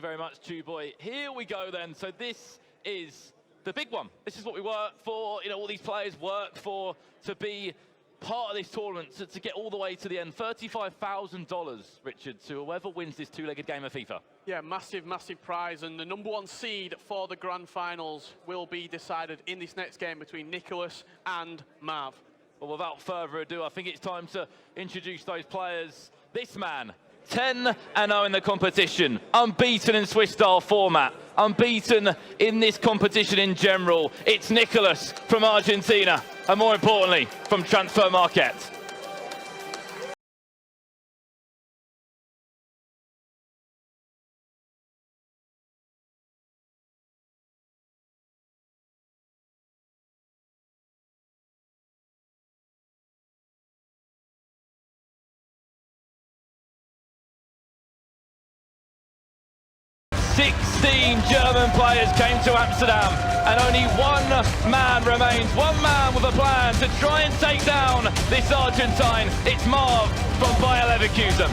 very much, Boy. Here we go then. So this is the big one. This is what we work for. You know, all these players work for to be part of this tournament, to get all the way to the end. $35,000, Richard, to whoever wins this two-legged game of FIFA. Yeah, massive, massive prize. And the #1 seed for the grand finals will be decided in this next game between Nicolas and Marv. Well, without further ado, I think it's time to introduce those players. This man, 10-0 in the competition, unbeaten in Swiss-style format, unbeaten in this competition in general. It's Nicolas from Argentina, and more importantly, from Transfer Market. German players came to Amsterdam, and only one man remains, one man with a plan to try and take down this Argentine. It's Marv from Bayer Leverkusen.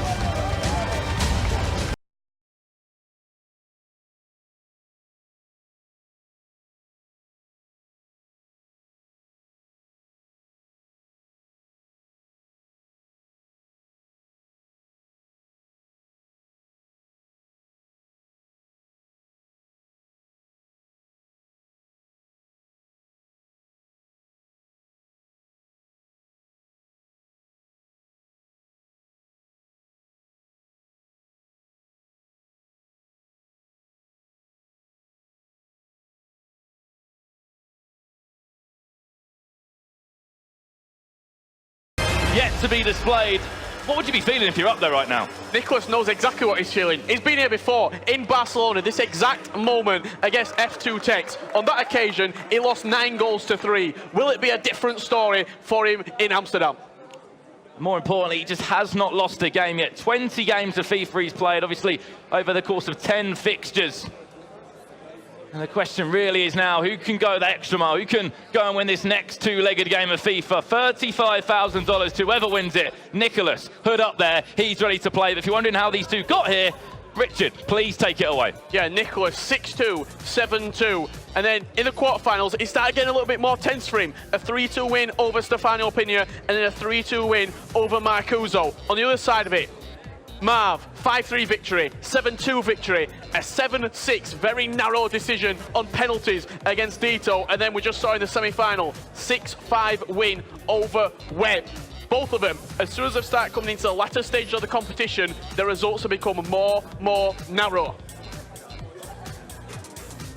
Yet to be displayed. What would you be feeling if you're up there right now? Nicolas knows exactly what he's feeling. He's been here before in Barcelona, this exact moment against F2 Techs. On that occasion, he lost 9-3. Will it be a different story for him in Amsterdam? More importantly, he just has not lost a game yet. 20 games of FIFA he's played, obviously, over the course of 10 fixtures. And the question really is now, who can go the extra mile? Who can go and win this next two-legged game of FIFA? $35,000 to whoever wins it. Nicolas, hood up there, he's ready to play. But if you're wondering how these two got here, Richard, please take it away. Yeah, Nicolas, 6-2, 7-2. And then in the quarterfinals, it started getting a little bit more tense for him. A 3-2 win over Stefano Pina, and then a 3-2 win over Marcuso. On the other side of it, Marv, 5-3 victory, 7-2 victory, a 7-6, very narrow decision on penalties against Dito, and then we just saw in the semi-final, 6-5 win over Webb. Both of them, as soon as they start coming into the latter stage of the competition, the results have become more narrow.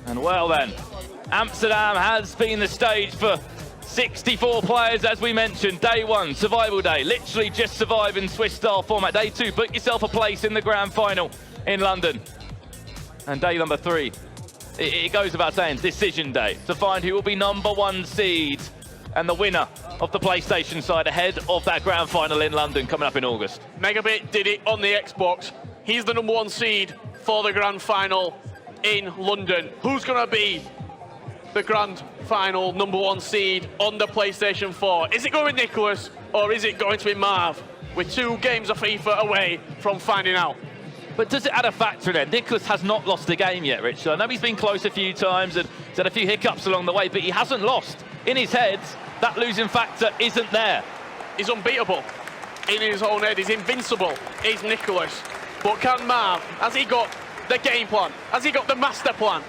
And well then, Amsterdam has been the stage for 64 players, as we mentioned. Day one, survival day, literally just survive in Swiss-style format. Day two, book yourself a place in the grand final in London. And day number three, it goes about saying decision day, to find who will be #1 seed and the winner of the PlayStation side ahead of that grand final in London coming up in August. Megabit did it on the Xbox. He's the #1 seed for the grand final in London. Who's going to be the grand final #1 seed on the PlayStation 4? Is it going with Nicolas, or is it going to be Marv? We're 2 games of FIFA away from finding out. But does it add a factor in there? Nicolas has not lost a game yet, Rich. I know he's been close a few times and he's had a few hiccups along the way, but he hasn't lost. In his head, that losing factor isn't there. He's unbeatable. In his own head, he's invincible. He's Nicolas. But can Marv, has he got the game plan? Has he got the master plan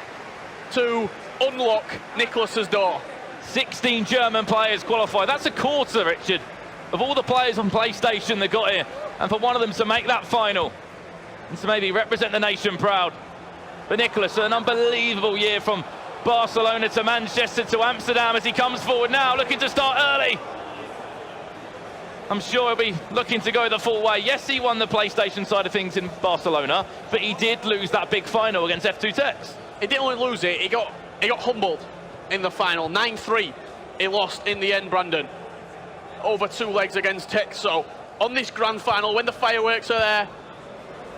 to unlock Nicolas's door? 16 German players qualify. That's a quarter, Richard, of all the players on PlayStation that got here. And for one of them to make that final and to maybe represent the nation proud. But Nicolas, an unbelievable year from Barcelona to Manchester to Amsterdam as he comes forward now, looking to start early. I'm sure he'll be looking to go the full way. Yes, he won the PlayStation side of things in Barcelona, but he did lose that big final against F2 Techs. He didn't only lose it, he got humbled in the final. 9-3 he lost in the end, Brandon, over 2 legs against Tech. So on this grand final, when the fireworks are there,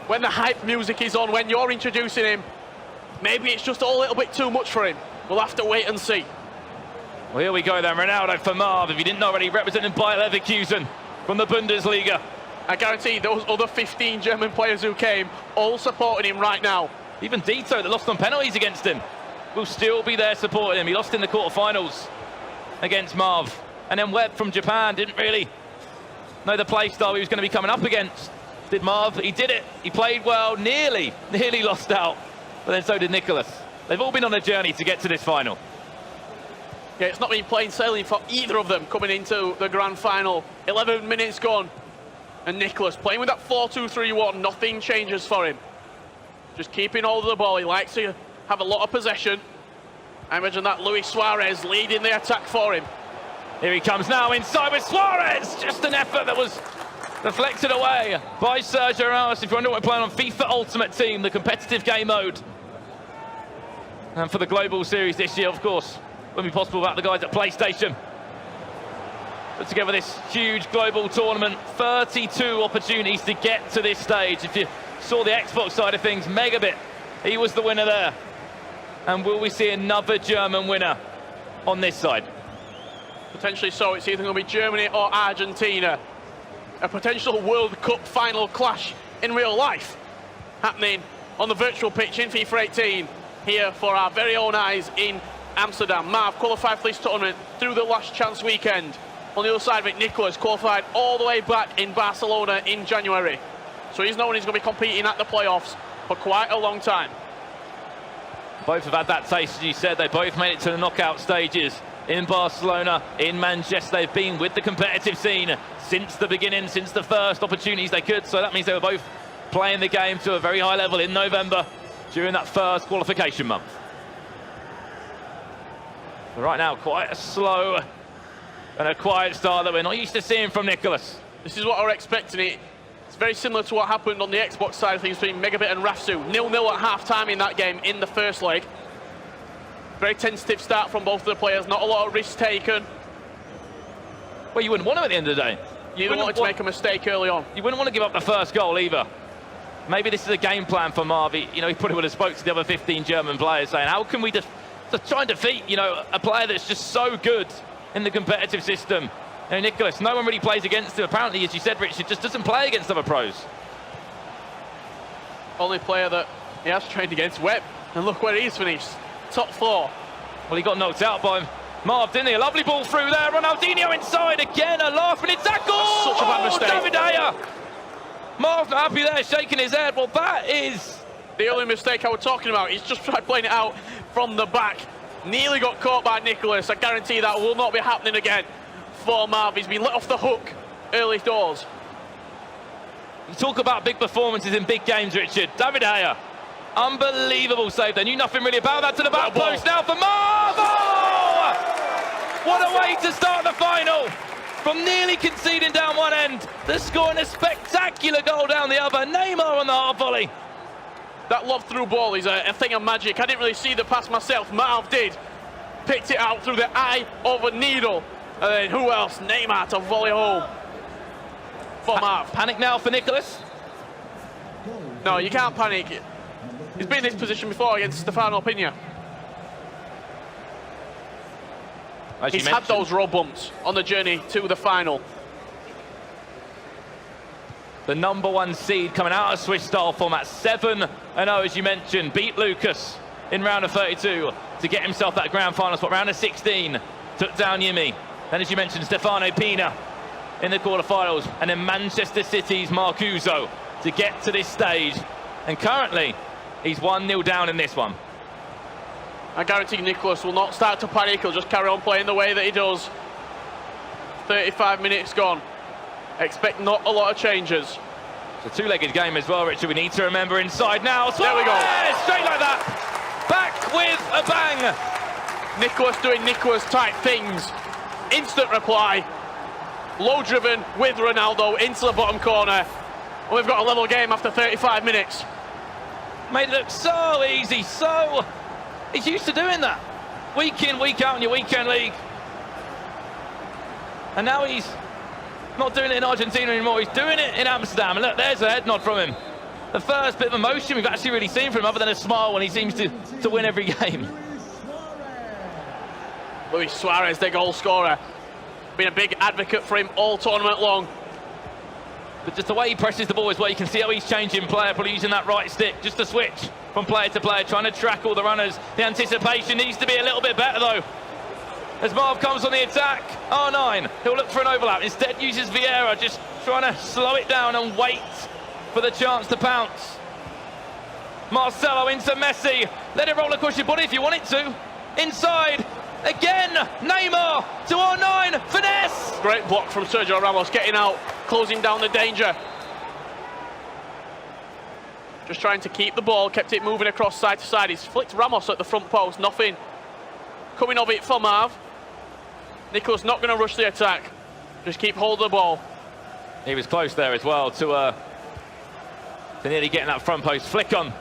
when the hype music is on, when you're introducing him, maybe it's just a little bit too much for him. We'll have to wait and see. Well, here we go then, Ronaldo for Marv, if you didn't know already, represented by Leverkusen from the Bundesliga. I guarantee those other 15 German players who came, all supporting him right now. Even Dito, that lost on penalties against him, will still be there supporting him. He lost in the quarterfinals against Marv. And then Webb from Japan didn't really know the play style he was going to be coming up against. Did Marv? He did it. He played well, nearly lost out. But then so did Nicholas. They've all been on a journey to get to this final. Yeah, it's not been plain sailing for either of them coming into the grand final. 11 minutes gone. And Nicholas playing with that 4-2-3-1. Nothing changes for him. Just keeping hold of the ball. He likes to have a lot of possession. I imagine that Luis Suarez leading the attack for him. Here he comes now inside with Suarez. Just an effort that was deflected away by Sergio Ramos. If you wonder what we're playing on FIFA Ultimate Team, the competitive game mode. And for the Global Series this year, of course, wouldn't be possible without the guys at PlayStation. Put together this huge global tournament, 32 opportunities to get to this stage. If you saw the Xbox side of things, Megabit, he was the winner there. And will we see another German winner on this side? Potentially so. It's either going to be Germany or Argentina. A potential World Cup final clash in real life happening on the virtual pitch in FIFA 18 here for our very own eyes in Amsterdam. Marv qualified for this tournament through the last chance weekend. On the other side of it, Nicholas qualified all the way back in Barcelona in January. So he's known he's going to be competing at the playoffs for quite a long time. Both have had that taste, as you said. They both made it to the knockout stages in Barcelona, in Manchester. They've been with the competitive scene since the beginning, since the first opportunities they could. So that means they were both playing the game to a very high level in November during that first qualification month. But right now, quite a slow and a quiet start that we're not used to seeing from Nicholas. This is what we're expecting. It's very similar to what happened on the Xbox side of things between Megabit and Rafsu. 0-0 at half-time in that game in the first leg. Very tentative start from both of the players, not a lot of risk taken. Well, you wouldn't want to at the end of the day. You wanted to make a mistake early on. You wouldn't want to give up the first goal either. Maybe this is a game plan for Marvi. You know, he probably would have spoke to the other 15 German players saying, how can we just try and defeat, you know, a player that's just so good in the competitive system? You know, Nicholas, no one really plays against him. Apparently, as you said, Richard, just doesn't play against other pros. Only player that he has trained against, Webb. And look where he's finished. Top 4. Well, he got knocked out by Marv, didn't he? A lovely ball through there. Ronaldinho inside again. A last-minute tackle. Such a bad mistake. David Ayer. Marv not happy there, shaking his head. Well, that is the only mistake I was talking about. He's just tried playing it out from the back. Nearly got caught by Nicholas. I guarantee that will not be happening again for Marv. He's been let off the hook early doors. You talk about big performances in big games, Richard. David Ayer. Unbelievable save. They knew nothing really about that to the back post now for Marv. Oh! What a way to start the final. From nearly conceding down one end to scoring a spectacular goal down the other. Neymar on the half volley. That lob through ball is a thing of magic. I didn't really see the pass myself. Marv did. Picked it out through the eye of a needle. And then who else? Neymar to volley home for Marv. Panic now for Nicholas. No, you can't panic. He's been in this position before against Stefano Pina. He's had those road bumps on the journey to the final. The #1 seed coming out of Swiss style format, 7-0 as you mentioned, beat Lucas in round of 32 to get himself that grand final spot. Round of 16 took down Yimi. Then, as you mentioned, Stefano Pina in the quarterfinals, and then Manchester City's Marcuso to get to this stage. And currently, he's 1-0 down in this one. I guarantee Nicholas will not start to panic. He'll just carry on playing the way that he does. 35 minutes gone. Expect not a lot of changes. It's a two-legged game as well, Richard. We need to remember inside now. There we go. Straight like that. Back with a bang. Nicholas doing Nicholas-type things. Instant reply. Low driven with Ronaldo into the bottom corner. And we've got a level game after 35 minutes. Made it look so easy, so... He's used to doing that. Week in, week out in your weekend league. And now he's not doing it in Argentina anymore. He's doing it in Amsterdam. And look, there's a head nod from him. The first bit of emotion we've actually really seen from him, other than a smile when he seems to win every game. Luis Suarez, the goal scorer. Been a big advocate for him all tournament long. But just the way he presses the ball as well, you can see how he's changing player, probably using that right stick just to switch from player to player, trying to track all the runners. The anticipation needs to be a little bit better though. As Marv comes on the attack, R9, he'll look for an overlap. Instead uses Vieira, just trying to slow it down and wait for the chance to pounce. Marcelo into Messi. Let it roll across your body if you want it to. Inside, again, Neymar to R9, finesse! Great block from Sergio Ramos, getting out, closing down the danger. Just trying to keep the ball, kept it moving across side to side. He's flicked Ramos at the front post, nothing coming of it for Marv. Nicolas not going to rush the attack, just keep hold of the ball. He was close there as well to nearly getting that front post flick on.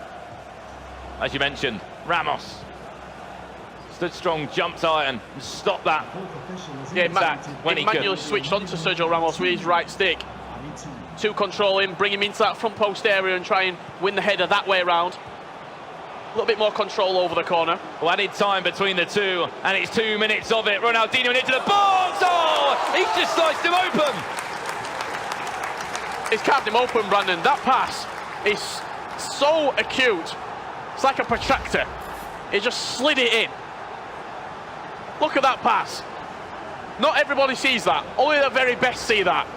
As you mentioned, Ramos stood strong, jumped iron, and stopped that. Yeah, when he manually switched on to Sergio Ramos with his right stick to control him, bring him into that front post area and try and win the header that way around. A little bit more control over the corner. Well, added time between the two, and it's 2 minutes of it. Ronaldinho into the box. Oh, he's just sliced him open. He's carved him open, Brandon. That pass is so acute. It's like a protractor. He just slid it in. Look at that pass. Not everybody sees that. Only the very best see that.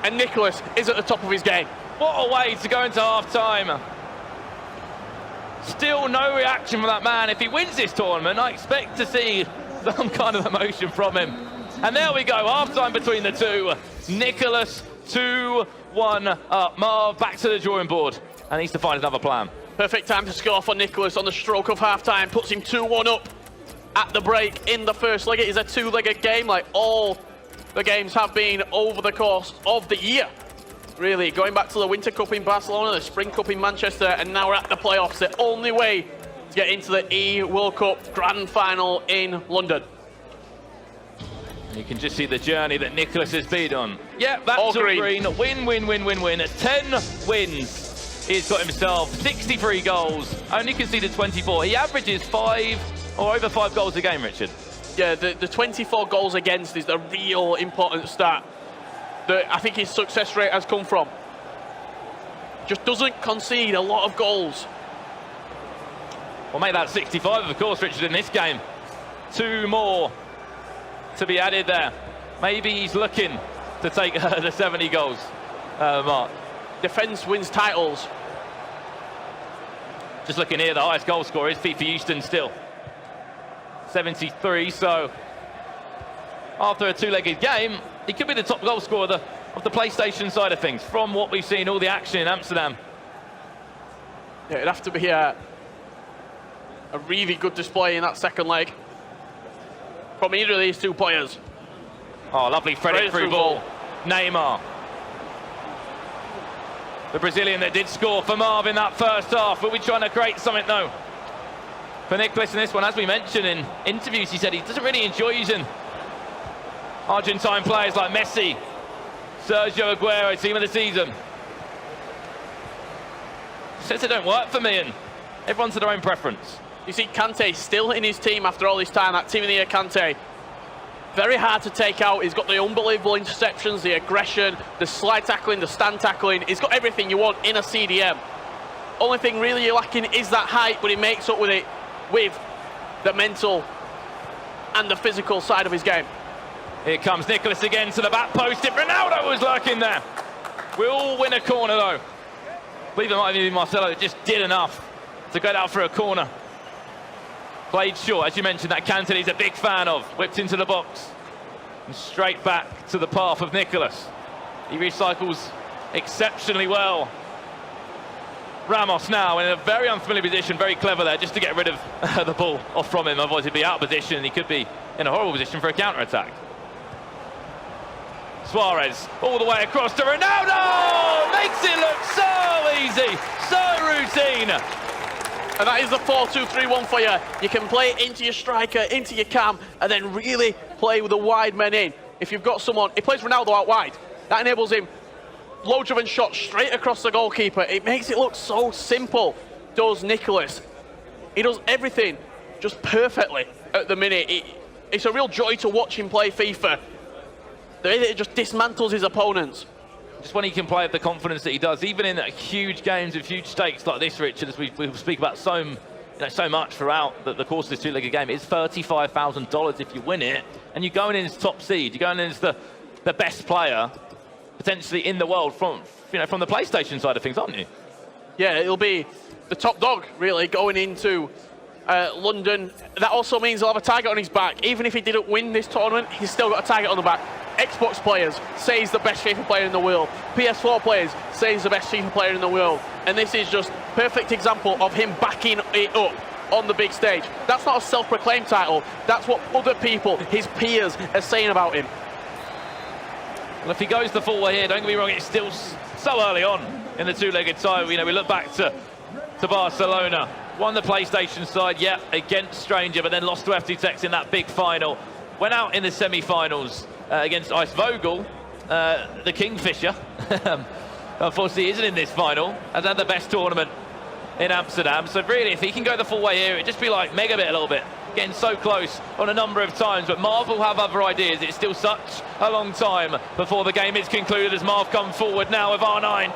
And Nicolas is at the top of his game. What a way to go into half-time. Still no reaction from that man. If he wins this tournament, I expect to see some kind of emotion from him. And there we go, half-time between the two. Nicolas 2-1 up. Marv back to the drawing board and needs to find another plan. Perfect time to score for Nicolas on the stroke of half-time. Puts him 2-1 up at the break in the first leg. It is a two-legged game like all the games have been over the course of the year. Really, going back to the Winter Cup in Barcelona, the Spring Cup in Manchester, and now we're at the playoffs. The only way to get into the E-World Cup Grand Final in London. You can just see the journey that Nicolas has been on. Yeah, that's all green. Win, win, win, win, win. 10 wins. He's got himself 63 goals, only conceded 24. He averages 5 or over 5 goals a game, Richard. Yeah, the 24 goals against is the real important stat that I think his success rate has come from. Just doesn't concede a lot of goals. We'll make that 65, of course, Richard, in this game. 2 more to be added there. Maybe he's looking to take the 70 goals mark. Defence wins titles. Just looking here, the highest goal scorer is FIFA Houston still. 73, so after a two-legged game, he could be the top goal scorer of the PlayStation side of things, from what we've seen, all the action in Amsterdam. Yeah, it'd have to be a really good display in that second leg from either of these two players. Oh, lovely threaded through ball. Neymar. The Brazilian that did score for Marv in that first half. Will be trying to create something, though, for Nicolas in this one. As we mentioned in interviews, he said he doesn't really enjoy using Argentine players like Messi, Sergio Aguero, team of the season. Says they don't work for me, and everyone's to their own preference. You see Kante still in his team after all this time, that team of the year Kante. Very hard to take out. He's got the unbelievable interceptions, the aggression, the slide tackling, the stand tackling. He's got everything you want in a CDM. Only thing really you're lacking is that height, but he makes up with it with the mental and the physical side of his game. Here comes Nicolas again to the back post. If Ronaldo was lurking there. Will win a corner, though. I believe it might have been Marcelo that just did enough to go out for a corner. Played short, as you mentioned, that Kante he's a big fan of. Whipped into the box and straight back to the path of Nicolas. He recycles exceptionally well. Ramos now in a very unfamiliar position, very clever there, just to get rid of the ball off from him. Otherwise he'd be out of position and he could be in a horrible position for a counter-attack. Suarez all the way across to Ronaldo! Makes it look so easy, so routine. And that is the 4-2-3-1 for you. You can play it into your striker, into your cam, and then really play with the wide men in. If you've got someone, he plays Ronaldo out wide. That enables him low-driven shots straight across the goalkeeper. It makes it look so simple, does Nicolas. He does everything just perfectly at the minute. It's a real joy to watch him play FIFA. The way that it just dismantles his opponents. just when he can play with the confidence that he does, even in huge games with huge stakes like this, Richard, as we speak about so much throughout the course of this two-legged game, it's $35,000 if you win it, and you're going in as top seed, you're going in as the best player potentially in the world from the PlayStation side of things, aren't you? Yeah, it'll be the top dog, really, going into London. That also means he'll have a target on his back. Even if he didn't win this tournament, he's still got a target on the back. Xbox players say he's the best FIFA player in the world. PS4 players say he's the best FIFA player in the world. And this is just perfect example of him backing it up on the big stage. That's not a self-proclaimed title. That's what other people, his peers, are saying about him. Well, if he goes the full way here, don't get me wrong, it's still so early on in the two-legged tie. We look back to Barcelona. Won the PlayStation side, yeah, against Stranger, but then lost to FT Tex in that big final. Went out in the semi-finals against Ice Vogel, the Kingfisher. Unfortunately, isn't in this final. Has had the best tournament in Amsterdam. So really, if he can go the full way here, it'd just be like Megabit a little bit. Getting so close on a number of times, but Marv will have other ideas. It's still such a long time before the game is concluded as Marv comes forward now with R9.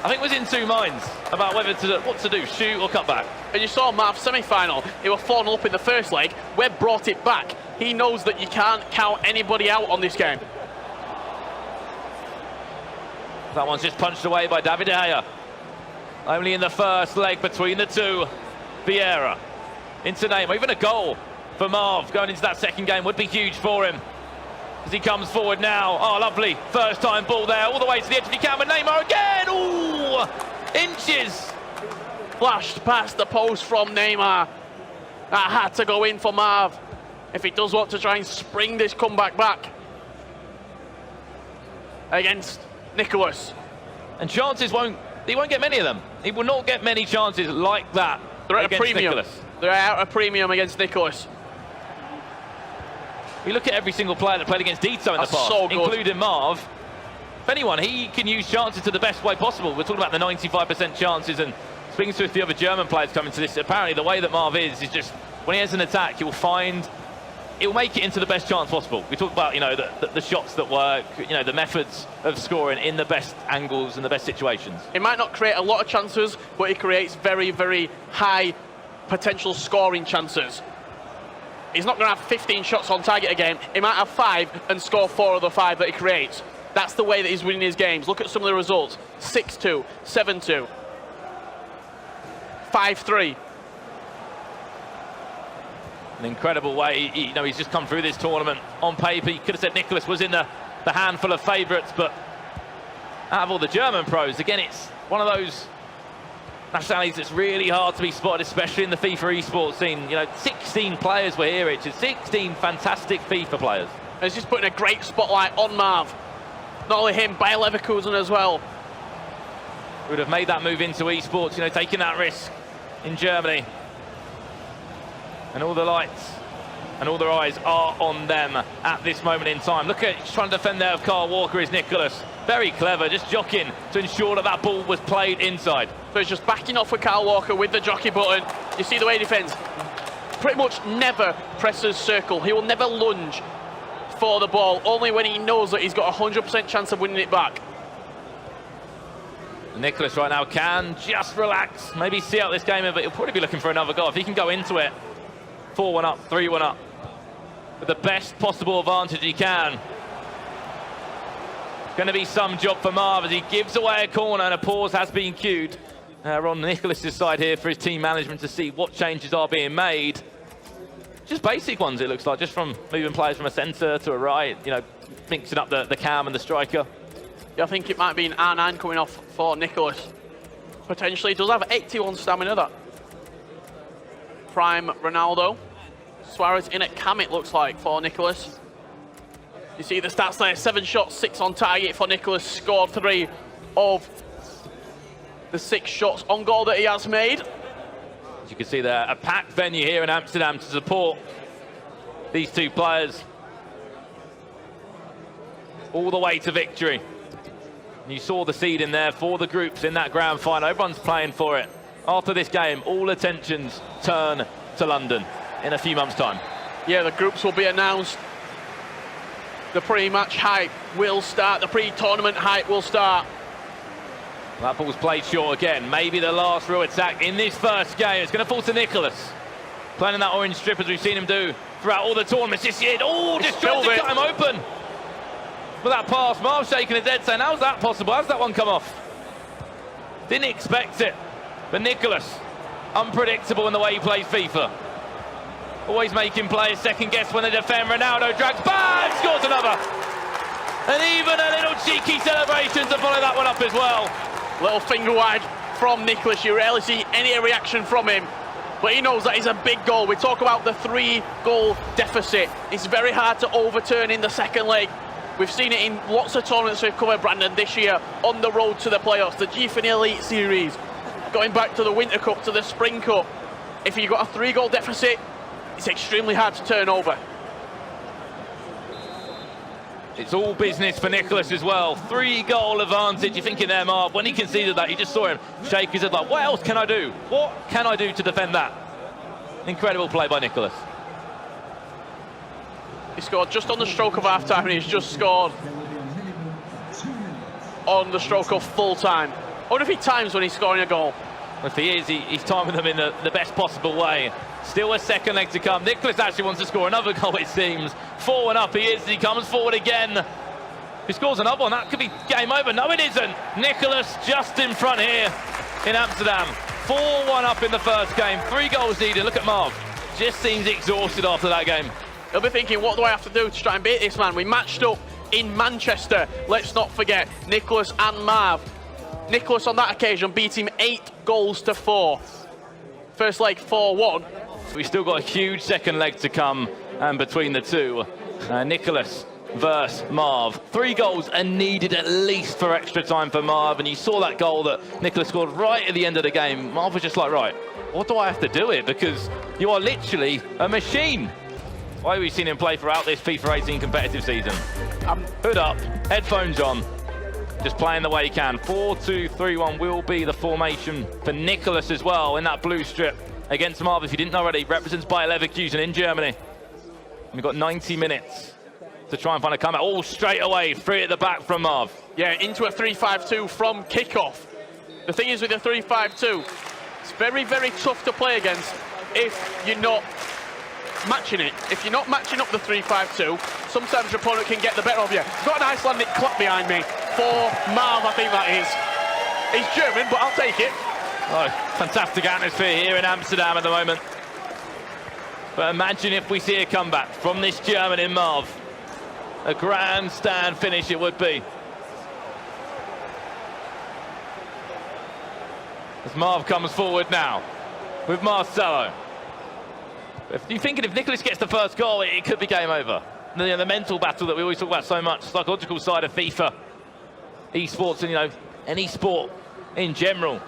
I think was in two minds about what to do, shoot or cut back. And you saw Marv's semi-final, they were 4-0 up in the first leg. Webb brought it back. He knows that you can't count anybody out on this game. That one's just punched away by David De Gea. Only in the first leg between the two. Vieira into Neymar. Even a goal for Marv going into that second game would be huge for him. As he comes forward now. Oh, lovely. First time ball there, all the way to the edge of the camera. Neymar again. Ooh, inches. Flashed past the post from Neymar. That had to go in for Marv if he does want to try and spring this comeback back against Nicolas. And chances he won't get many of them. He will not get many chances like that. They're at a premium. Nicolas. They're at a premium against Nicolas. We look at every single player that played against Dito in the past, so including Marv. If anyone, he can use chances to the best way possible. We're talking about the 95% chances, and speaking to the other German players coming to this, apparently the way that Marv is just, when he has an attack, he'll make it into the best chance possible. We talk about, the shots that work, the methods of scoring in the best angles and the best situations. He might not create a lot of chances, but he creates very, very high potential scoring chances. He's not going to have 15 shots on target a game. He might have 5 and score 4 of the 5 that he creates. That's the way that he's winning his games. Look at some of the results. 6-2, 7-2, 5-3. An incredible way, he's just come through this tournament. On paper, you could have said Nicolas was in the handful of favourites, but out of all the German pros, again, it's one of those nationalities that's really hard to be spotted, especially in the FIFA esports scene. 16 players were here, Richard. 16 fantastic FIFA players. And it's just putting a great spotlight on Marv. Not only him, Bayer Leverkusen as well. Would have made that move into esports, taking that risk in Germany. And all the lights and all their eyes are on them at this moment in time. Look at, trying to defend there of Kyle Walker is Nicolas. Very clever, just jockeying to ensure that ball was played inside. So he's just backing off with Kyle Walker with the jockey button. You see the way he defends. Pretty much never presses circle. He will never lunge for the ball, only when he knows that he's got a 100% chance of winning it back. Nicolas right now can just relax, maybe see out this game, but he'll probably be looking for another goal. If he can go into it, 4-1 up, 3-1 up, with the best possible advantage he can. Going to be some job for Marv as he gives away a corner, and a pause has been queued on Nicolas' side here for his team management to see what changes are being made. Just basic ones, it looks like, just from moving players from a centre to a right, mixing up the cam and the striker. Yeah, I think it might be an R9 coming off for Nicolas. Potentially, he does have 81 stamina, that. Prime Ronaldo. Suarez in at cam, it looks like, for Nicolas. You see the stats there, 7 shots, 6 on target for Nicolas. Scored 3 of the 6 shots on goal that he has made. As you can see there, a packed venue here in Amsterdam to support these two players all the way to victory. And you saw the seed in there for the groups in that grand final. Everyone's playing for it. After this game, all attentions turn to London in a few months' time. Yeah, the groups will be announced the pre-match hype will start, the pre-tournament hype will start. That ball's played short again. Maybe the last real attack in this first game. It's going to fall to Nicolas. Playing in that orange strip as we've seen him do throughout all the tournaments this year. Oh, just tried to cut him open. With that pass, Marv shaking his head saying, how's that possible? How's that one come off? Didn't expect it. But Nicolas, unpredictable in the way he plays FIFA. Always making players second guess when they defend. Ronaldo drags, bang, scores another. And even a little cheeky celebration to follow that one up as well. Little finger wag from Nicolas. You rarely see any reaction from him, but he knows that is a big goal. We talk about the 3-goal deficit. It's very hard to overturn in the second leg. We've seen it in lots of tournaments we've covered, Brandon, this year on the road to the playoffs, the G4 Elite Series, going back to the Winter Cup, to the Spring Cup. If you've got a 3-goal deficit, it's extremely hard to turn over. It's all business for Nicolas as well. 3-goal advantage. You're thinking there, Marv, when he conceded that, you just saw him shake his head like, what else can I do? What can I do to defend that? Incredible play by Nicolas. He scored just on the stroke of half-time, and he's just scored on the stroke of full-time. I wonder if he times when he's scoring a goal. If he is, he's timing them in the best possible way. Still a second leg to come. Nicolas actually wants to score another goal, it seems. 4-1 up he is. He comes forward again. If he scores another one, that could be game over. No, it isn't. Nicolas just in front here in Amsterdam. 4-1 up in the first game. 3 goals needed. Look at Marv. Just seems exhausted after that game. He'll be thinking, what do I have to do to try and beat this man? We matched up in Manchester. Let's not forget Nicolas and Marv. Nicolas on that occasion beat him 8-4. First leg 4-1. We've still got a huge second leg to come between the two. Nicolas versus Marv. 3 goals are needed at least for extra time for Marv, and you saw that goal that Nicolas scored right at the end of the game. Marv was just like, right, what do I have to do here? Because you are literally a machine. Why have we seen him play throughout this FIFA 18 competitive season? Hood up, headphones on, just playing the way he can. 4-2-3-1 will be the formation for Nicolas as well in that blue strip against Marv. If you didn't know already, represents Bayer Leverkusen in Germany. And we've got 90 minutes to try and find a comeback. All straight away, free at the back from Marv. Yeah, into a 3-5-2 from kickoff. The thing is with the 3-5-2, it's very, very tough to play against if you're not matching it. If you're not matching up the 3-5-2, sometimes your opponent can get the better of you. He's got an Icelandic clap behind me for Marv, I think that is. He's German, but I'll take it. Oh, fantastic atmosphere here in Amsterdam at the moment. But imagine if we see a comeback from this German in Marv. A grandstand finish it would be. As Marv comes forward now with Marcelo. If you're thinking if Nicolas gets the first goal, it could be game over. The mental battle that we always talk about so much, psychological side of FIFA, esports, and any sport in general.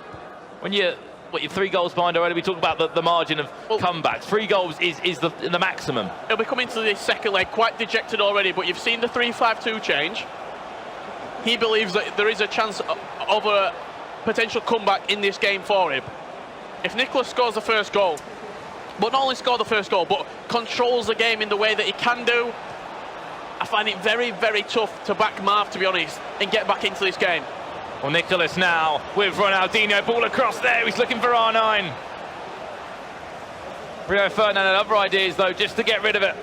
When you're 3 goals behind already, we talk about the margin of comebacks. 3 goals is the maximum. He'll be coming to this second leg quite dejected already, but you've seen the 3-5-2 change. He believes that there is a chance of a potential comeback in this game for him. If Nicolas scores the first goal, but not only score the first goal, but controls the game in the way that he can do, I find it very, very tough to back Marv, to be honest, and get back into this game. Well, Nicolas now with Ronaldinho, ball across there, he's looking for R9. Rio Ferdinand had other ideas though, just to get rid of it.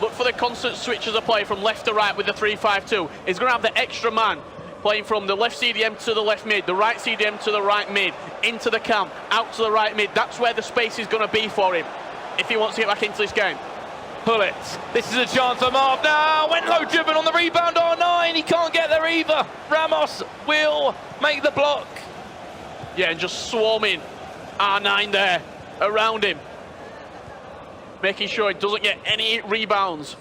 Look for the constant switches of play from left to right with the 3-5-2. He's going to have the extra man playing from the left CDM to the left mid, the right CDM to the right mid, into the cam, out to the right mid. That's where the space is going to be for him if he wants to get back into this game. Pull it. This is a chance for Marv now. Went low driven on the rebound. R9. He can't get there either. Ramos will make the block. Yeah, and just swarming R9 there around him, making sure he doesn't get any rebounds.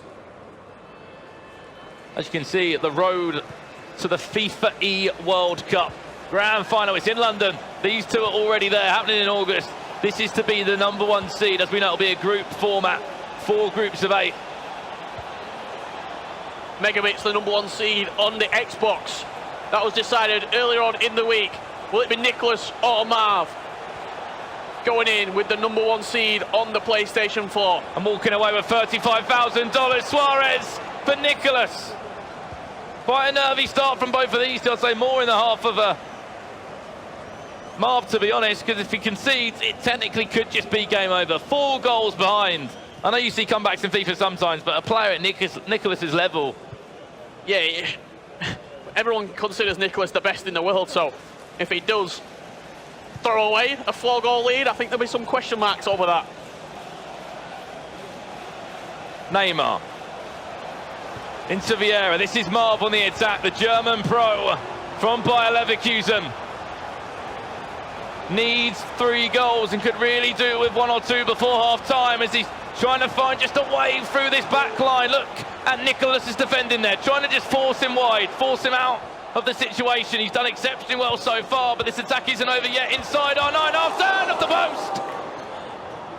As you can see, the road to the FIFA E World Cup Grand Final. It's in London. These two are already there, happening in August. This is to be the #1 seed. As we know, it'll be a group format, 4 groups of 8. Megabit's the #1 seed on the Xbox. That was decided earlier on in the week. Will it be Nicolas or Marv going in with the #1 seed on the PlayStation 4. And walking away with $35,000. Suarez for Nicolas. Quite a nervy start from both of these two. I'd say more in the half of Marv, to be honest, because if he concedes, it technically could just be game over. 4 goals behind. I know you see comebacks in FIFA sometimes, but a player at Nicolas's level. Yeah, everyone considers Nicolas the best in the world, so if he does throw away a 4-goal lead, I think there'll be some question marks over that. Neymar. Into Vieira. This is Marv on the attack, the German pro from Bayer Leverkusen. Needs 3 goals and could really do with 1 or 2 before half-time as he's trying to find just a way through this back line. Look at Nicolas is defending there, trying to just force him wide, force him out of the situation. He's done exceptionally well so far, but this attack isn't over yet. Inside our 9.5 turn of the post.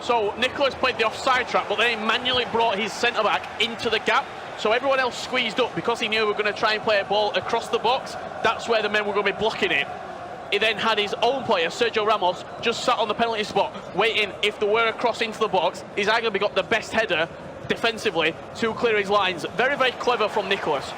So Nicolas played the offside trap, but then he manually brought his centre-back into the gap. So everyone else squeezed up because he knew we were going to try and play a ball across the box. That's where the men were going to be blocking it. He then had his own player, Sergio Ramos, just sat on the penalty spot, waiting if there were a cross into the box. He's arguably got the best header defensively to clear his lines. Very, very clever from Nicolas.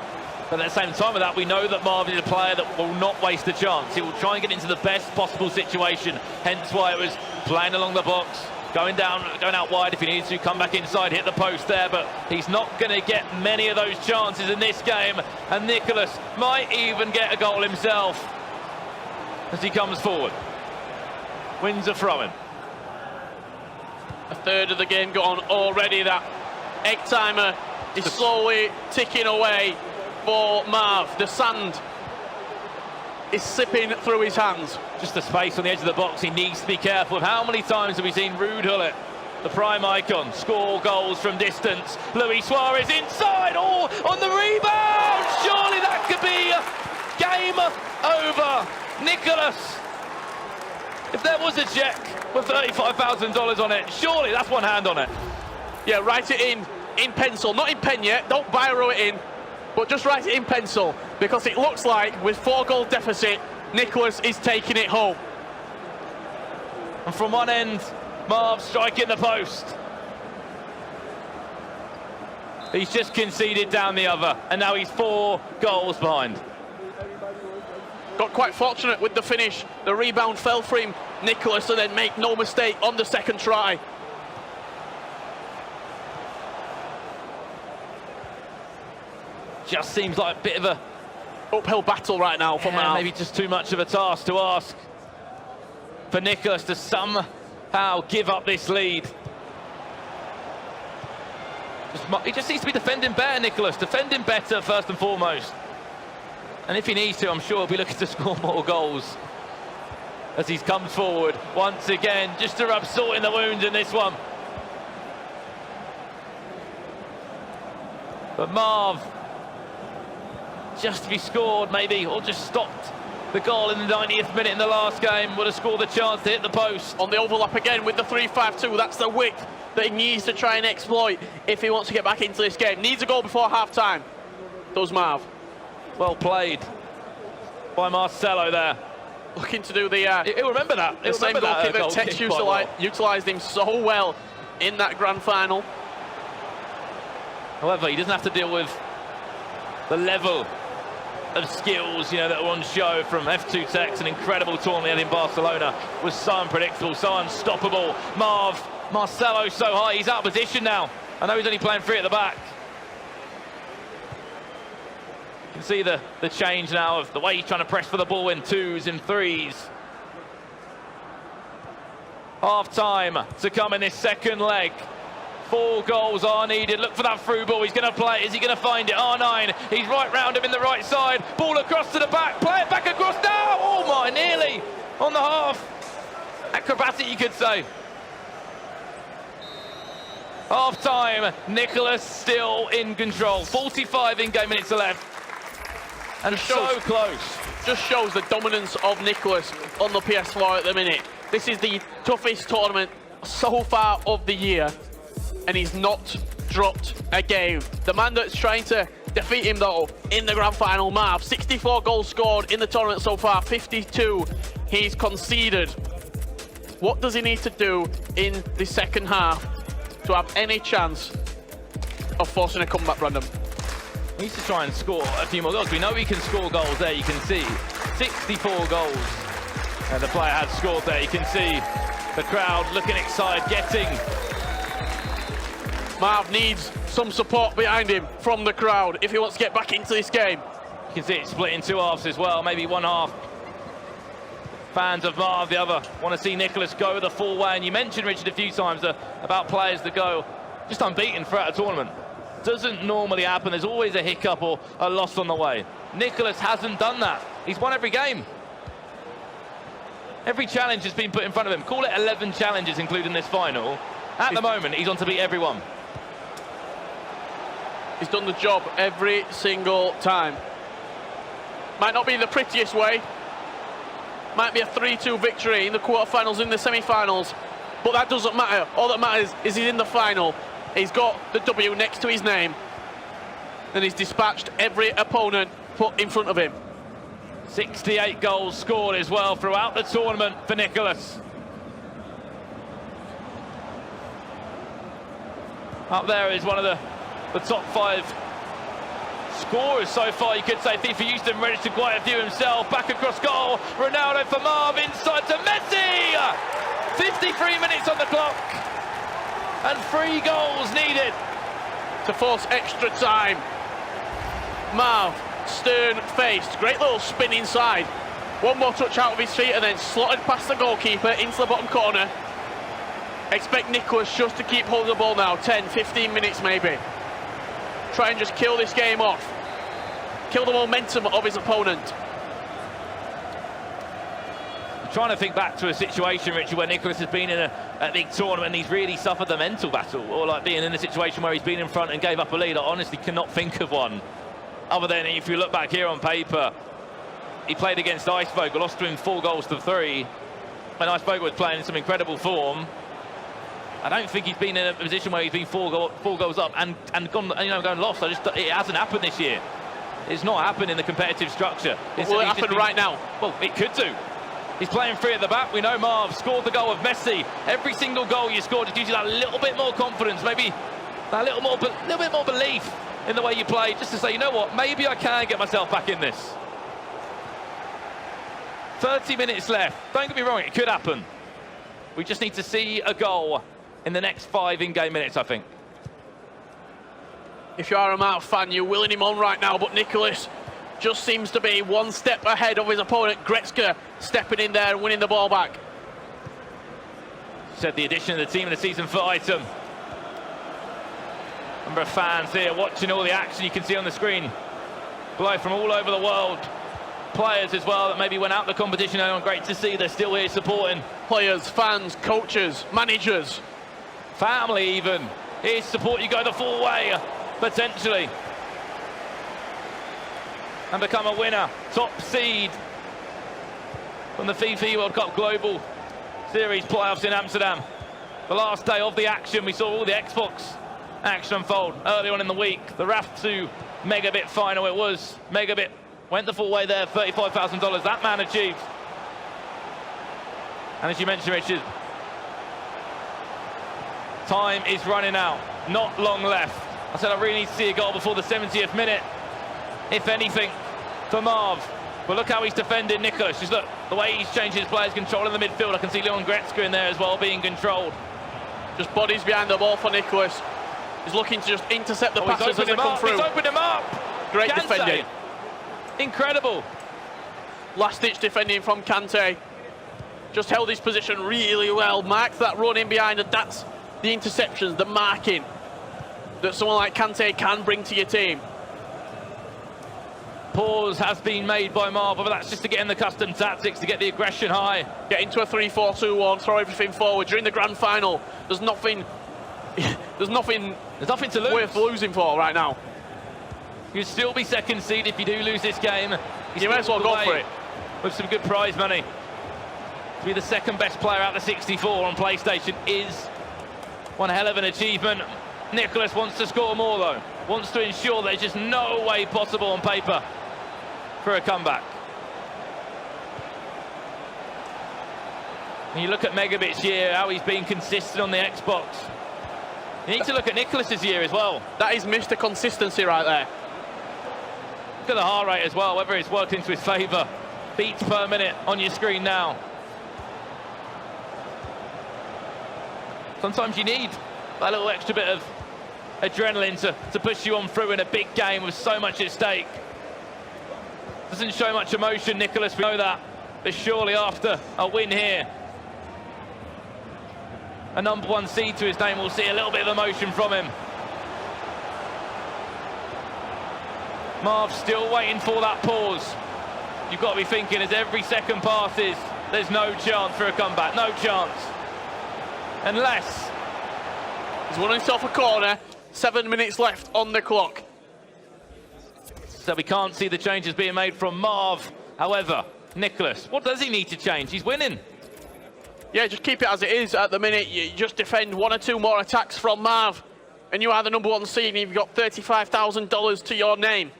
But at the same time with that, we know that Marv is a player that will not waste a chance. He will try and get into the best possible situation. Hence why it was playing along the box, going out wide if he needs to, come back inside, hit the post there, but he's not going to get many of those chances in this game. And Nicolas might even get a goal himself as he comes forward. Wins a throw-in. A third of the game gone already. That egg timer is slowly ticking away for Marv. The sand is sipping through his hands. Just the space on the edge of the box he needs to be careful of. How many times have we seen Ruud Gullit, the prime icon, score goals from distance? Luis Suarez inside, on the rebound! Surely that could be game over. Nicolas, if there was a check with $35,000 on it, surely that's one hand on it. Yeah, write it in pencil, not in pen yet, don't biro it in, but just write it in pencil, because it looks like with 4-goal deficit, Nicolas is taking it home. And from one end, Marv striking the post. He's just conceded down the other, and now he's 4 goals behind. Got quite fortunate with the finish. The rebound fell for him, Nicolas, and then make no mistake on the second try. Just seems like a bit of a uphill battle right now for Marv. Maybe just too much of a task to ask for Nicolas to somehow give up this lead. He just needs to be defending better, Nicolas. Defending better first and foremost. And if he needs to, I'm sure he'll be looking to score more goals as he's come forward once again, just to rub salt in the wound in this one. But Marv, just to be scored maybe, or just stopped the goal in the 90th minute in the last game, would have scored the chance to hit the post. On the overlap again with the 3-5-2, that's the width that he needs to try and exploit if he wants to get back into this game. Needs a goal before half-time, does Marv. Well played by Marcelo there. Looking to do the... He'll remember that. The same goal kick that Tex utilised him so well in that grand final. However, he doesn't have to deal with the level of skills, that are on show from F2 Tex. An incredible tournament in Barcelona was so unpredictable, so unstoppable. Marcelo so high, he's out of position now. I know he's only playing 3 at the back. You can see the change now of the way he's trying to press for the ball in 2s and 3s. Half-time to come in this second leg. 4 goals are needed. Look for that through ball. He's going to play it. Is he going to find it? R9. He's right round him in the right side. Ball across to the back. Play it back across now. Oh my, nearly on the half. Acrobatic, you could say. Half-time. Nicolas still in control. 45 in-game minutes left. And so close. Just shows the dominance of Nicolas on the PS4 at the minute. This is the toughest tournament so far of the year, and he's not dropped a game. The man that's trying to defeat him, though, in the grand final, Marv, 64 goals scored in the tournament so far, 52 he's conceded. What does he need to do in the second half to have any chance of forcing a comeback, Brandon? He needs to try and score a few more goals. We know he can score goals there. You can see 64 goals the player has scored there. You can see the crowd looking excited, getting. Marv needs some support behind him from the crowd if he wants to get back into this game. You can see it split in two halves as well. Maybe one half fans of Marv, the other want to see Nicolas go the full way. And you mentioned, Richard, a few times about players that go just unbeaten throughout a tournament. Doesn't normally happen. There's always a hiccup or a loss on the way. Nicolas hasn't done that. He's won every game. Every challenge has been put in front of him. Call it 11 challenges, including this final. At the moment, he's on to beat everyone. He's done the job every single time. Might not be the prettiest way. Might be a 3-2 victory in the quarterfinals, in the semi-finals. But that doesn't matter. All that matters is he's in the final. He's got the W next to his name. And he's dispatched every opponent put in front of him. 68 goals scored as well throughout the tournament for Nicolas. Up there is one of the top 5 scorers so far, you could say. FIFA Houston registered quite a few himself. Back across goal. Ronaldo for Marv, inside to Messi! 53 minutes on the clock. And 3 goals needed to force extra time. Marv, stern-faced, great little spin inside. One more touch out of his feet and then slotted past the goalkeeper into the bottom corner. Expect Nicolas just to keep holding the ball now, 10, 15 minutes maybe. Try and just kill this game off. Kill the momentum of his opponent. I'm trying to think back to a situation, Richard, where Nicolas has been in a big tournament and he's really suffered the mental battle, or like being in a situation where he's been in front and gave up a lead. I honestly cannot think of one. Other than, if you look back here on paper, he played against Iceberg, lost to him 4 goals to 3. When Iceberg was playing in some incredible form, I don't think he's been in a position where he's been 4 goals up and gone, gone lost. It hasn't happened this year. It's not happened in the competitive structure. Will it happen right now? Well, it could do. He's playing free at the back. We know Marv scored the goal of Messi. Every single goal you scored just gives you that little bit more confidence, maybe that little bit more belief in the way you play, just to say, you know what, maybe I can get myself back in this. 30 minutes left. Don't get me wrong, it could happen. We just need to see a goal in the next 5 in-game minutes, I think. If you are a Marv fan, you're willing him on right now, but Nicolas just seems to be one step ahead of his opponent. Gretzka stepping in there and winning the ball back. Said the addition of the team in the season for item. Number of fans here watching all the action you can see on the screen. Below from all over the world. Players as well that maybe went out the competition early on. Great to see they're still here supporting. Players, fans, coaches, managers. Family even. Here's support, you go the full way, potentially. And become a winner. Top seed from the FIFA World Cup Global Series playoffs in Amsterdam. The last day of the action, we saw all the Xbox action unfold earlier on in the week. The RAF2 Megabit final, it was. Megabit went the full way there, $35,000 that man achieved. And as you mentioned, Richard, time is running out. Not long left. I said I really need to see a goal before the 70th minute, if anything, for Marv. But look how he's defended Nicolas. Just look, the way he's changed his players, control in the midfield. I can see Leon Gretzka in there as well, being controlled. Just bodies behind the ball for Nicolas. He's looking to just intercept the passes as they come through. He's opened him up. Great defending. Incredible. Last-ditch defending from Kante. Just held his position really well. Marked that run in behind, and that's the interceptions, the marking that someone like Kante can bring to your team. Pause has been made by Marv, but that's just to get in the custom tactics, to get the aggression high. Get into a 3-4-2-1, throw everything forward. During the grand final, there's nothing to lose. Worth losing for right now. You'll still be second seed if you do lose this game. You may as well go for it. With some good prize money. To be the second best player out of the 64 on PlayStation is one hell of an achievement. Nicolas wants to score more though. Wants to ensure there's just no way possible on paper for a comeback. And you look at Megabit's year, how he's been consistent on the Xbox. You need to look at Nicholas's year as well. That is Mr. Consistency right there. Look at the heart rate as well, whether it's worked into his favour. Beats per minute on your screen now. Sometimes you need that little extra bit of adrenaline to push you on through in a big game with so much at stake. Doesn't show much emotion, Nicholas, we know that. But surely after a win here, a #1 seed to his name, we'll see a little bit of emotion from him. Marv still waiting for that pause. You've got to be thinking as every second passes, there's no chance for a comeback, no chance. Unless... He's won himself a corner, 7 minutes left on the clock. So we can't see the changes being made from Marv. However, Nicholas, what does he need to change? He's winning. Yeah, just keep it as it is at the minute. You just defend 1 or 2 more attacks from Marv, and you are the #1 seed, and you've got $35,000 to your name.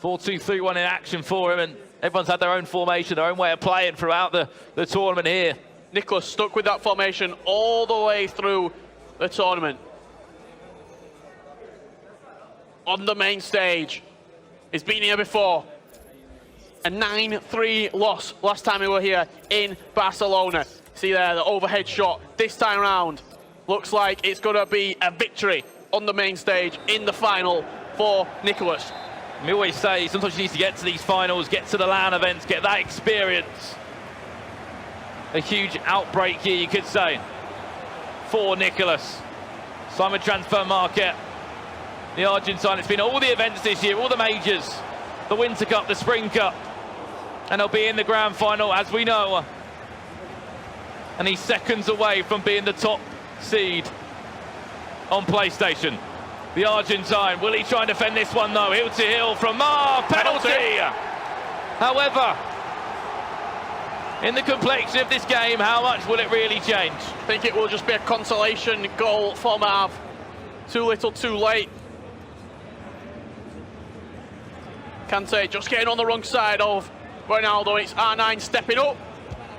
4-2-3-1 in action for him, and everyone's had their own formation, their own way of playing throughout the tournament here. Nicholas stuck with that formation all the way through the tournament. On the main stage. He's been here before. A 9-3 loss last time we were here in Barcelona. See there, the overhead shot. This time round, looks like it's going to be a victory on the main stage in the final for Nicholas. We always say sometimes you need to get to these finals, get to the LAN events, get that experience. A huge outbreak here, you could say, for Nicholas. Summer transfer market. The Argentine, it's been all the events this year, all the majors. The Winter Cup, the Spring Cup. And he'll be in the grand final, as we know. And he's seconds away from being the top seed on PlayStation. The Argentine, will he try and defend this one? No, hill to hill from Marv, penalty! However, in the complexion of this game, how much will it really change? I think it will just be a consolation goal for Marv. Too little, too late. Kante just getting on the wrong side of Ronaldo. It's R9 stepping up.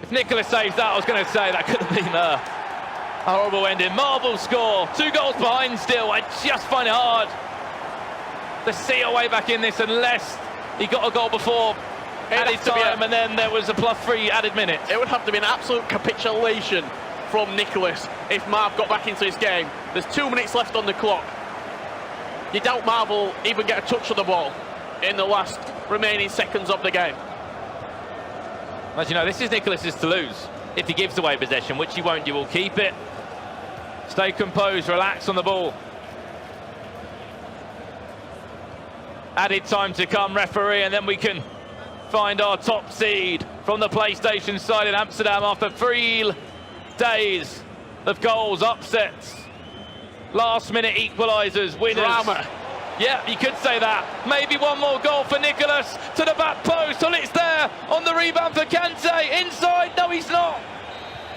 If Nicholas saves that, I was going to say that could have been a horrible ending. Marvel score, 2 goals behind still. I just find it hard to see a way back in this unless he got a goal before added time, and then there was a +3 added minute. It would have to be an absolute capitulation from Nicholas if Marv got back into this game. There's 2 minutes left on the clock. You doubt Marv will even get a touch of the ball in the last remaining seconds of the game. As you know, this is Nicholas's to lose. If he gives away possession, which he won't, you will keep it. Stay composed, relax on the ball. Added time to come, referee, and then we can find our top seed from the PlayStation side in Amsterdam after 3 days of goals, upsets, last-minute equalisers, winners. Drama. Yeah, you could say that. Maybe one more goal for Nicholas to the back post. Well, it's there on the rebound for Kante. Inside, no, he's not.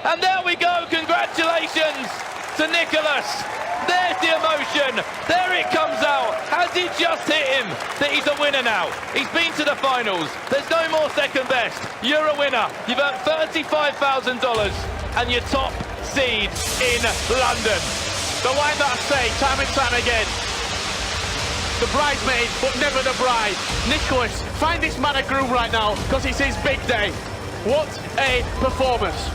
And there we go. Congratulations to Nicholas. There's the emotion. There it comes out. Has he just hit him that he's a winner now? He's been to the finals. There's no more second best. You're a winner. You've earned $35,000 and your top seed in London. The line that I say time and time again. The bridesmaid, but never the bride. Nicholas, find this man a groom right now, because it's his big day. What a performance.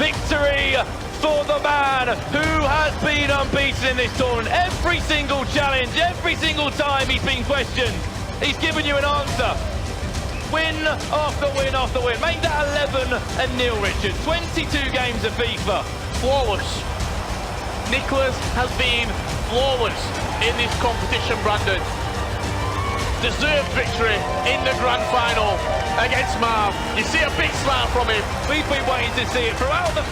Victory for the man who has been unbeaten in this tournament. Every single challenge, every single time he's been questioned, he's given you an answer. Win after win after win. Make that 11-0, Richard. 22 games of FIFA. Flawless. Nicholas has been flawless in this competition, Brandon. Deserved victory in the grand final against Marv. You see a big smile from him. We've been waiting to see it throughout the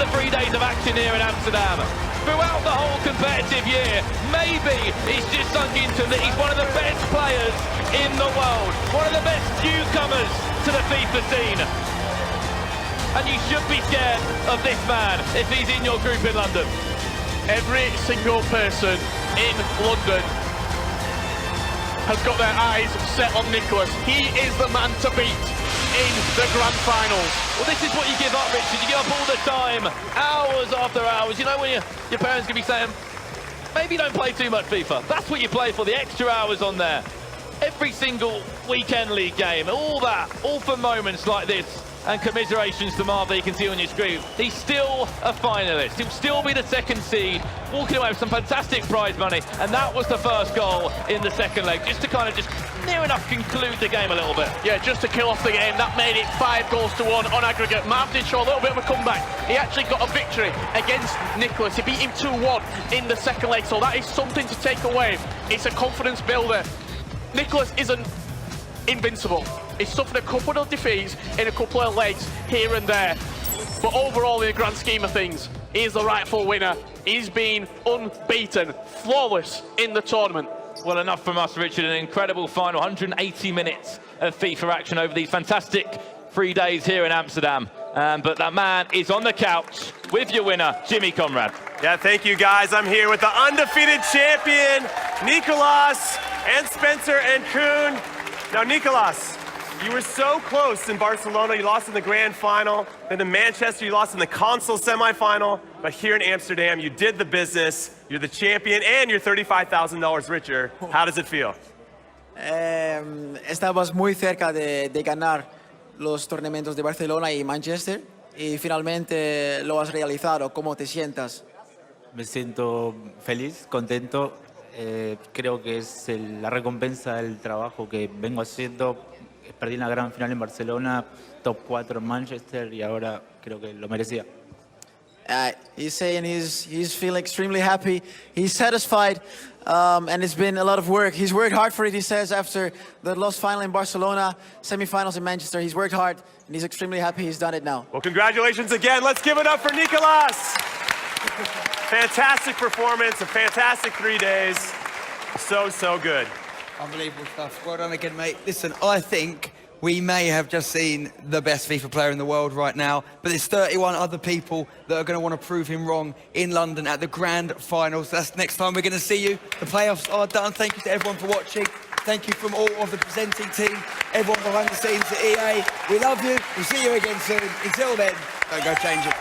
3 days of action here in Amsterdam. Throughout the whole competitive year. Maybe it's just sunk into him that he's one of the best players in the world. One of the best newcomers to the FIFA scene. And you should be scared of this man if he's in your group in London. Every single person in London has got their eyes set on Nicholas. He is the man to beat in the grand finals. Well, this is what you give up, Richard. You give up all the time, hours after hours. You know when your parents can be saying, maybe don't play too much FIFA. That's what you play for, the extra hours on there. Every single weekend league game, all that, all for moments like this. And commiserations to Marv, you can see on your screen. He's still a finalist. He'll still be the second seed, walking away with some fantastic prize money. And that was the first goal in the second leg, just to kind of just near enough conclude the game a little bit. Yeah, just to kill off the game. That made it 5-1 on aggregate. Marv did show a little bit of a comeback. He actually got a victory against Nicolas. He beat him 2-1 in the second leg, so that is something to take away. It's a confidence builder. Nicolas isn't invincible. He's suffered a couple of defeats in a couple of legs here and there. But overall, in the grand scheme of things, he's the rightful winner. He's been unbeaten, flawless in the tournament. Well, enough from us, Richard. An incredible final, 180 minutes of FIFA action over these fantastic 3 days here in Amsterdam. But that man is on the couch with your winner, Jimmy Conrad. Yeah, thank you, guys. I'm here with the undefeated champion, Nicolas, and Spencer and Koen. Now, Nicolas, you were so close in Barcelona. You lost in the grand final. Then in Manchester, you lost in the console semifinal. But here in Amsterdam, you did the business. You're the champion, and you're $35,000 richer. How does it feel? Estabas muy cerca de ganar los torneos de Barcelona y Manchester. Y finalmente lo has realizado. ¿Cómo te sientas? Me siento feliz, contento. Creo que es la recompensa del trabajo que vengo haciendo. Perdí en la gran final en Barcelona, top 4 en Manchester y ahora creo que lo merecía. He's saying he's feeling extremely happy. He's satisfied, and it's been a lot of work. He's worked hard for it, he says, after the lost final in Barcelona, semifinals in Manchester. He's worked hard, and he's extremely happy he's done it now. Well, congratulations again. Let's give it up for Nicolas. Fantastic performance, a fantastic 3 days. So good. Unbelievable stuff. Well done again, mate. Listen, I think we may have just seen the best FIFA player in the world right now, but there's 31 other people that are going to want to prove him wrong in London at the grand finals. That's next time we're going to see you. The playoffs are done. Thank you to everyone for watching. Thank you from all of the presenting team, everyone behind the scenes at EA. We love you. We'll see you again soon. Until then, don't go change it.